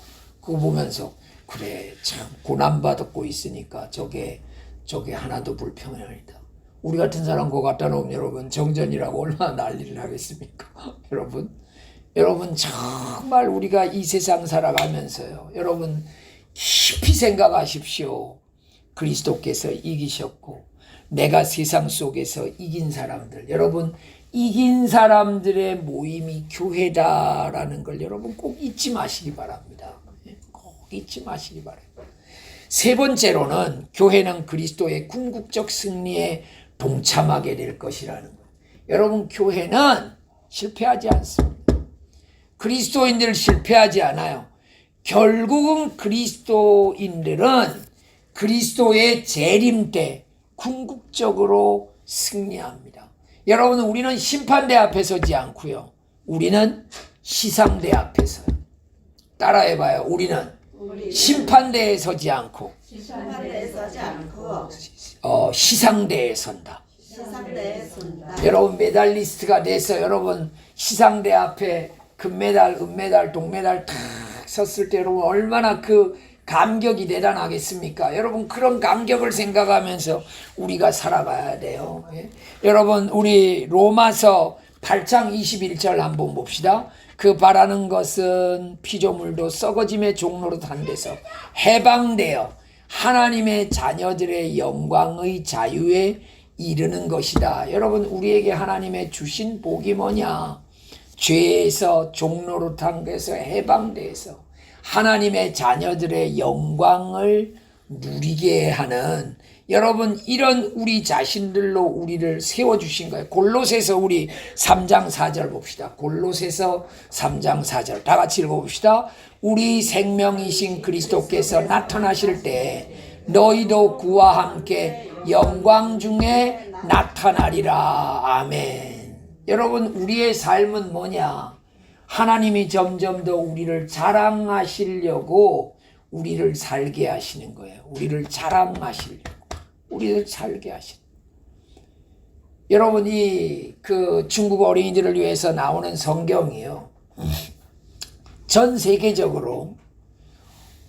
그거 보면서 그래 참 고난받고 있으니까 저게 하나도 불평이 아니다. 우리 같은 사람 그거 갖다 놓으면 여러분 정전이라고 얼마나 난리를 하겠습니까? 여러분 정말 우리가 이 세상 살아가면서요. 여러분 깊이 생각하십시오. 그리스도께서 이기셨고 내가 세상 속에서 이긴 사람들 여러분 이긴 사람들의 모임이 교회다라는 걸 여러분 꼭 잊지 마시기 바랍니다. 꼭 잊지 마시기 바랍니다. 세 번째로는 교회는 그리스도의 궁극적 승리에 동참하게 될 것이라는 거예요. 여러분 교회는 실패하지 않습니다. 그리스도인들 실패하지 않아요. 결국은 그리스도인들은 그리스도의 재림 때 궁극적으로 승리합니다. 여러분 우리는 심판대 앞에 서지 않고요. 우리는 시상대 앞에 서요. 따라해봐요. 우리는 심판대에 서지 않고 시상대에 선다. 여러분 메달리스트가 돼서 여러분 시상대 앞에 금메달, 은메달, 동메달 탁 섰을 때 여러분 얼마나 그 감격이 대단하겠습니까? 여러분 그런 감격을 생각하면서 우리가 살아가야 돼요. 여러분 우리 로마서 8장 21절 한번 봅시다. 그 바라는 것은 피조물도 썩어짐의 종로로 단 데서 해방되어 하나님의 자녀들의 영광의 자유에 이르는 것이다. 여러분 우리에게 하나님의 주신 복이 뭐냐? 죄에서 종로로 탄 데서 해방돼서 하나님의 자녀들의 영광을 누리게 하는 여러분 이런 우리 자신들로 우리를 세워주신 거예요. 골로새서 우리 3장 4절 봅시다. 골로새서 3장 4절 다 같이 읽어봅시다. 우리 생명이신 그리스도께서 나타나실 때 너희도 그와 함께 영광 중에 나타나리라. 아멘. 여러분 우리의 삶은 뭐냐? 하나님이 점점 더 우리를 자랑하시려고 우리를 살게 하시는 거예요. 우리를 자랑하시려고 우리를 살게 하시는. 여러분이 그 중국 어린이들을 위해서 나오는 성경이요. 전 세계적으로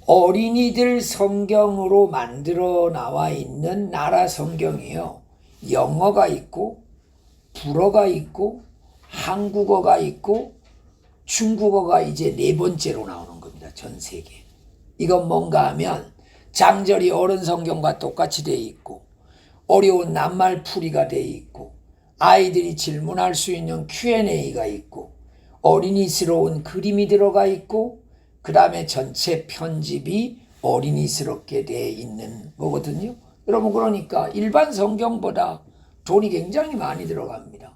어린이들 성경으로 만들어 나와 있는 나라 성경이요. 영어가 있고 불어가 있고 한국어가 있고 중국어가 이제 네 번째로 나오는 겁니다. 전 세계. 이건 뭔가 하면 장절이 어른 성경과 똑같이 돼 있고 어려운 낱말 풀이가 돼 있고 아이들이 질문할 수 있는 Q&A가 있고 어린이스러운 그림이 들어가 있고 그 다음에 전체 편집이 어린이스럽게 되어 있는 거거든요. 여러분 그러니까 일반 성경보다 돈이 굉장히 많이 들어갑니다.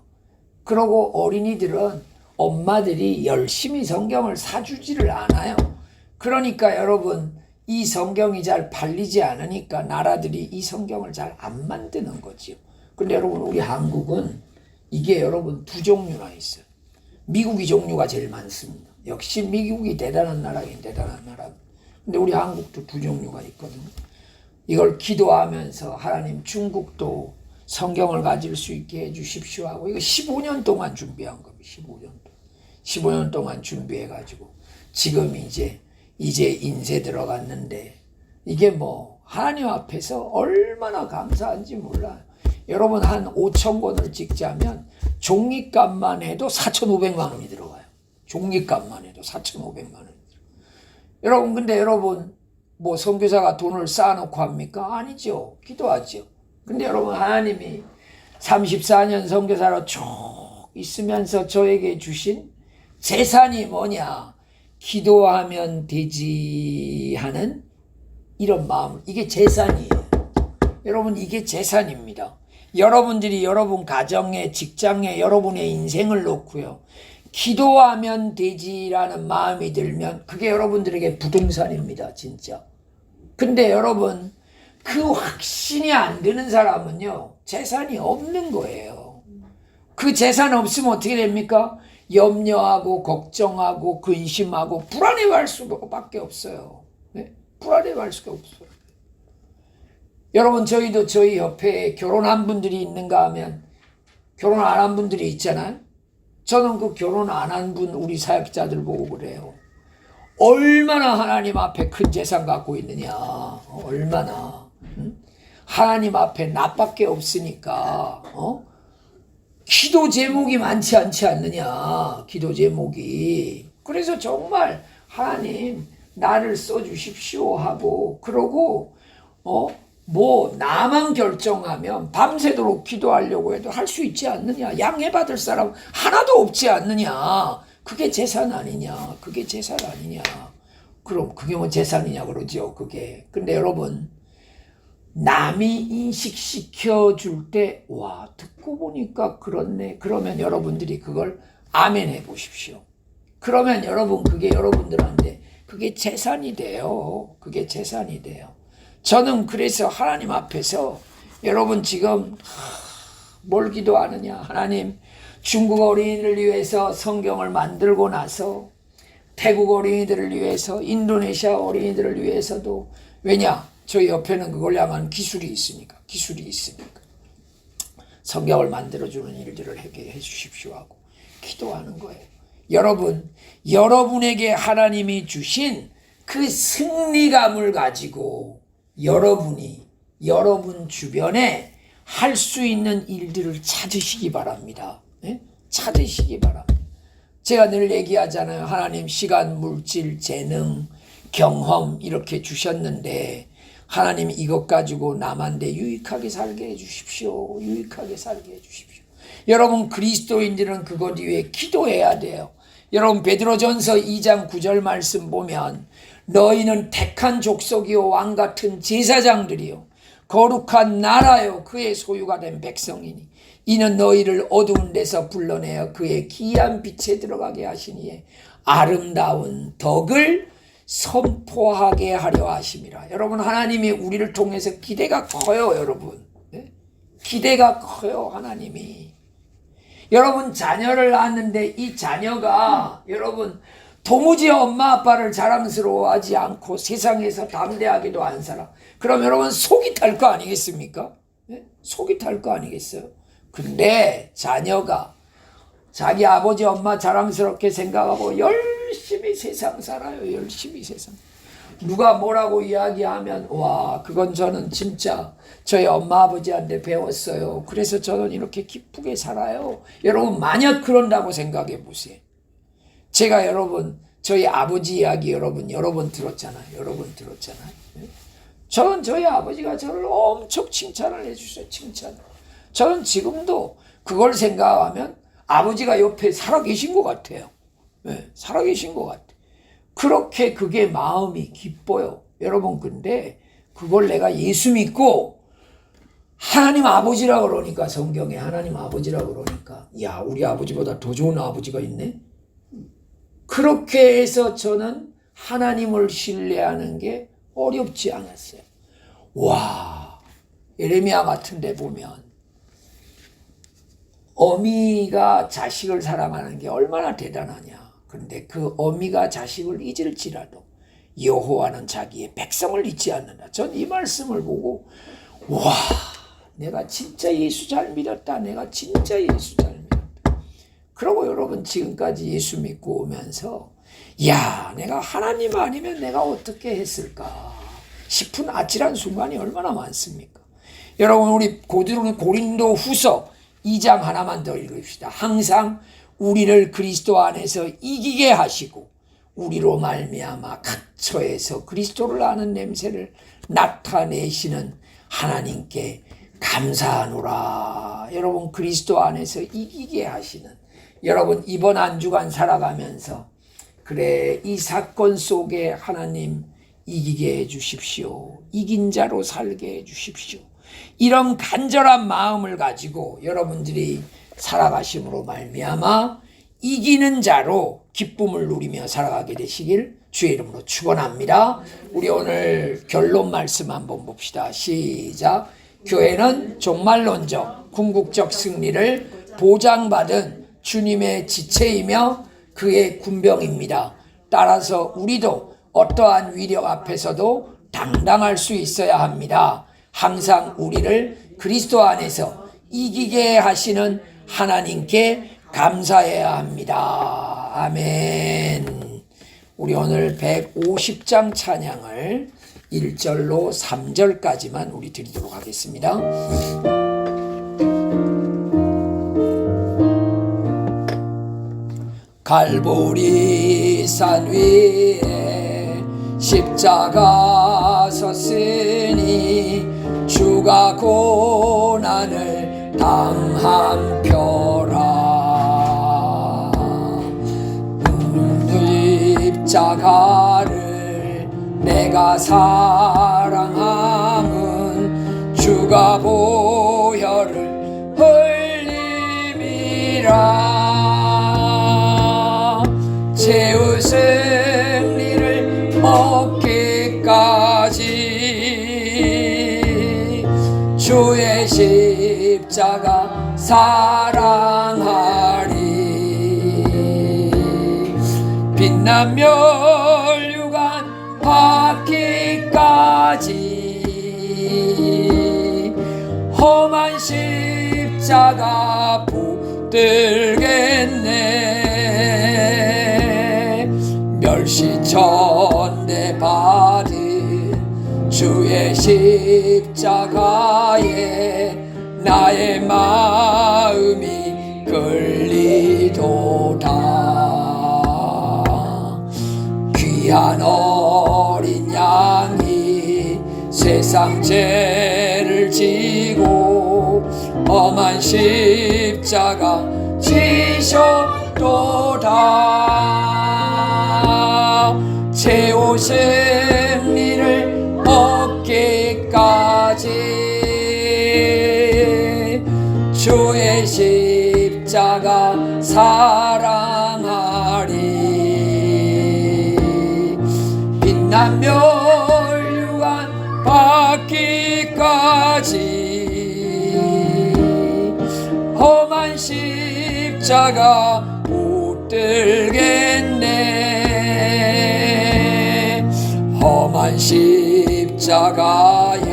그리고 어린이들은 엄마들이 열심히 성경을 사주지를 않아요. 그러니까 여러분 이 성경이 잘 팔리지 않으니까 나라들이 이 성경을 잘 안 만드는 거지요. 근데 여러분 우리 한국은 이게 여러분 두 종류나 있어요. 미국이 종류가 제일 많습니다. 역시 미국이 대단한 나라긴 대단한 나라입니다. 근데 우리 한국도 두 종류가 있거든요. 이걸 기도하면서 하나님 중국도 성경을 가질 수 있게 해주십시오 하고 이거 15년 동안 준비한 겁니다. 15년 동안 준비해가지고 지금 이제 인쇄 들어갔는데 이게 뭐 하나님 앞에서 얼마나 감사한지 몰라요. 여러분 한 5천 권을 찍자면 종이값만 해도 4,500만 원이 들어가요. 종이값만 해도 4,500만 원이 들어가요. 여러분 근데 여러분 뭐 선교사가 돈을 쌓아놓고 합니까? 아니죠. 기도하죠. 근데 여러분 하나님이 34년 선교사로 쭉 있으면서 저에게 주신 재산이 뭐냐? 기도하면 되지 하는 이런 마음. 이게 재산이에요. 여러분 이게 재산입니다. 여러분들이 여러분 가정에 직장에 여러분의 인생을 놓고요. 기도하면 되지라는 마음이 들면 그게 여러분들에게 부동산입니다. 진짜. 근데 여러분 그 확신이 안 드는 사람은요. 재산이 없는 거예요. 그 재산 없으면 어떻게 됩니까? 염려하고 걱정하고 근심하고 불안해할 수밖에 없어요. 네? 불안해할 수가 없어요. 여러분 저희도 저희 옆에 결혼한 분들이 있는가 하면 결혼 안 한 분들이 있잖아요. 저는 그 결혼 안 한 분 우리 사역자들 보고 그래요. 얼마나 하나님 앞에 큰 재산 갖고 있느냐. 얼마나. 응? 하나님 앞에 나밖에 없으니까 기도 제목이 많지 않지 않느냐. 기도 제목이. 그래서 정말 하나님 나를 써주십시오 하고 그러고 뭐 나만 결정하면 밤새도록 기도하려고 해도 할 수 있지 않느냐. 양해받을 사람 하나도 없지 않느냐. 그게 재산 아니냐. 그게 재산 아니냐. 그럼 그게 뭐 재산이냐 그러죠. 그게. 근데 여러분 남이 인식시켜 줄 때 와 듣고 보니까 그렇네. 그러면 여러분들이 그걸 아멘 해 보십시오. 그러면 여러분 그게 여러분들한테 그게 재산이 돼요. 그게 재산이 돼요. 저는 그래서 하나님 앞에서 여러분 지금 뭘 기도하느냐. 하나님 중국 어린이들을 위해서 성경을 만들고 나서 태국 어린이들을 위해서 인도네시아 어린이들을 위해서도 왜냐 저희 옆에는 그걸 향한 기술이 있으니까 성경을 만들어주는 일들을 하게 해주십시오 하고 기도하는 거예요. 여러분 여러분에게 하나님이 주신 그 승리감을 가지고 여러분이 여러분 주변에 할 수 있는 일들을 찾으시기 바랍니다. 네? 찾으시기 바랍니다. 제가 늘 얘기하잖아요. 하나님 시간, 물질, 재능, 경험 이렇게 주셨는데 하나님 이것 가지고 남한테 유익하게 살게 해주십시오. 유익하게 살게 해주십시오. 여러분 그리스도인들은 그것 위해 기도해야 돼요. 여러분 베드로전서 2장 9절 말씀 보면 너희는 택한 족속이요 왕같은 제사장들이요 거룩한 나라요 그의 소유가 된 백성이니 이는 너희를 어두운 데서 불러내어 그의 기이한 빛에 들어가게 하시니에 아름다운 덕을 선포하게 하려 하심이라. 여러분 하나님이 우리를 통해서 기대가 커요. 여러분 기대가 커요. 하나님이 여러분 자녀를 낳았는데 이 자녀가 여러분 도무지 엄마 아빠를 자랑스러워하지 않고 세상에서 담대하게도 안 살아. 그럼 여러분 속이 탈 거 아니겠습니까? 네? 속이 탈 거 아니겠어요? 근데 자녀가 자기 아버지 엄마 자랑스럽게 생각하고 열심히 세상 살아요. 열심히 세상. 누가 뭐라고 이야기하면 와 그건 저는 진짜 저희 엄마 아버지한테 배웠어요. 그래서 저는 이렇게 기쁘게 살아요. 여러분 만약 그런다고 생각해 보세요. 제가 여러분 저희 아버지 이야기 여러분 들었잖아요. 네? 저는 저희 아버지가 저를 엄청 칭찬을 해주세요. 칭찬. 저는 지금도 그걸 생각하면 아버지가 옆에 살아계신 것 같아요. 네, 살아계신 것 같아요. 그렇게 그게 마음이 기뻐요. 여러분, 근데 그걸 내가 예수 믿고 하나님 아버지라 그러니까, 성경에 하나님 아버지라 그러니까, 야, 우리 아버지보다 더 좋은 아버지가 있네? 그렇게 해서 저는 하나님을 신뢰하는 게 어렵지 않았어요. 와, 예레미야 같은 데 보면 어미가 자식을 사랑하는 게 얼마나 대단하냐. 그런데 그 어미가 자식을 잊을지라도 여호와는 자기의 백성을 잊지 않는다. 전 이 말씀을 보고 와, 내가 진짜 예수 잘 믿었다. 내가 진짜 예수 잘 믿었다. 그러고 여러분, 지금까지 예수 믿고 오면서 야, 내가 하나님 아니면 내가 어떻게 했을까 싶은 아찔한 순간이 얼마나 많습니까? 여러분, 우리 고린도 후서 2장 하나만 더 읽읍시다. 항상 우리를 그리스도 안에서 이기게 하시고 우리로 말미암아 각처에서 그리스도를 아는 냄새를 나타내시는 하나님께 감사하노라. 여러분, 그리스도 안에서 이기게 하시는, 여러분 이번 한 주간 살아가면서 그래, 이 사건 속에 하나님 이기게 해 주십시오. 이긴 자로 살게 해 주십시오. 이런 간절한 마음을 가지고 여러분들이 살아가심으로 말미암아 이기는 자로 기쁨을 누리며 살아가게 되시길 주의 이름으로 축원합니다. 우리 오늘 결론 말씀 한번 봅시다. 시작. 교회는 종말론적 궁극적 승리를 보장받은 주님의 지체이며 그의 군병입니다. 따라서 우리도 어떠한 위력 앞에서도 당당할 수 있어야 합니다. 항상 우리를 그리스도 안에서 이기게 하시는 하나님께 감사해야 합니다. 아멘. 우리 오늘 150장 찬양을 1절로 3절까지만 우리 드리도록 하겠습니다. 갈보리 산 위에 십자가 섰으니 주가 고난을 당함표라. 십자가를 내가 사랑함은 주가 보혈을 흘림이라. 최후 승리를 얻기까지 주의 십자가 사랑하리. 빛난 멸류관 받기까지 험한 십자가 붙들겠네. 멸시천대 받은 주의 십자가에 나의 마음이 끌리도다. 귀한 어린 양이 세상 죄를 지고 험한 십자가 지셨도다. 최후 승리를 얻기까지 주의 십자가 사랑하리. 빛난 멸류관 받기까지 험한 십자가 붙들겠네. 험한 십자가에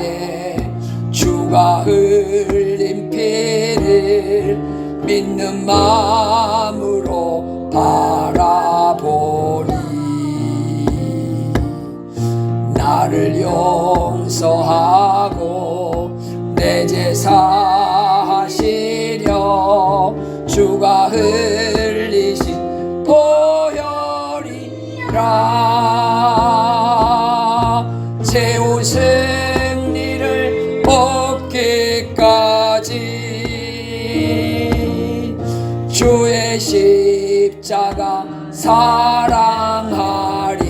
주가 흘린 피를 믿는 마음으로 바라보니 나를 용서하고 내 죄 사하시려 주가 흘리신 보혈이라. 최후 승리를 얻기까지 사랑하리.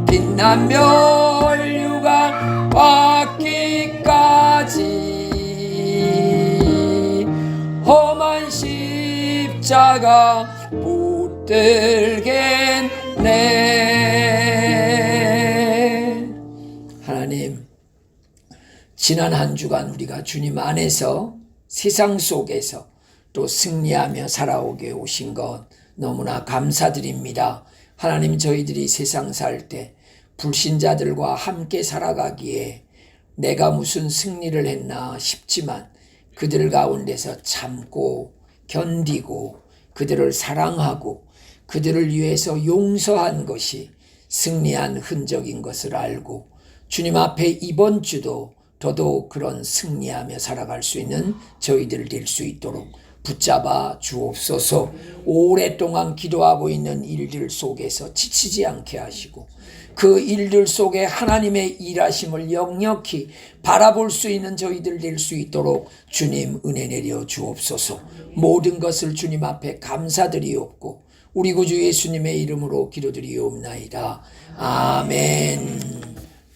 빛난 면류관 받기까지 험한 십자가 붙들겠네. 하나님, 지난 한 주간 우리가 주님 안에서 세상 속에서 또 승리하며 살아오게 오신 것 너무나 감사드립니다. 하나님, 저희들이 세상 살 때 불신자들과 함께 살아가기에 내가 무슨 승리를 했나 싶지만 그들 가운데서 참고 견디고 그들을 사랑하고 그들을 위해서 용서한 것이 승리한 흔적인 것을 알고 주님 앞에 이번 주도 더더욱 그런 승리하며 살아갈 수 있는 저희들 될 수 있도록 붙잡아 주옵소서. 오랫동안 기도하고 있는 일들 속에서 지치지 않게 하시고 그 일들 속에 하나님의 일하심을 역력히 바라볼 수 있는 저희들 될 수 있도록 주님 은혜 내려 주옵소서. 모든 것을 주님 앞에 감사드리옵고 우리 구주 예수님의 이름으로 기도드리옵나이다. 아멘.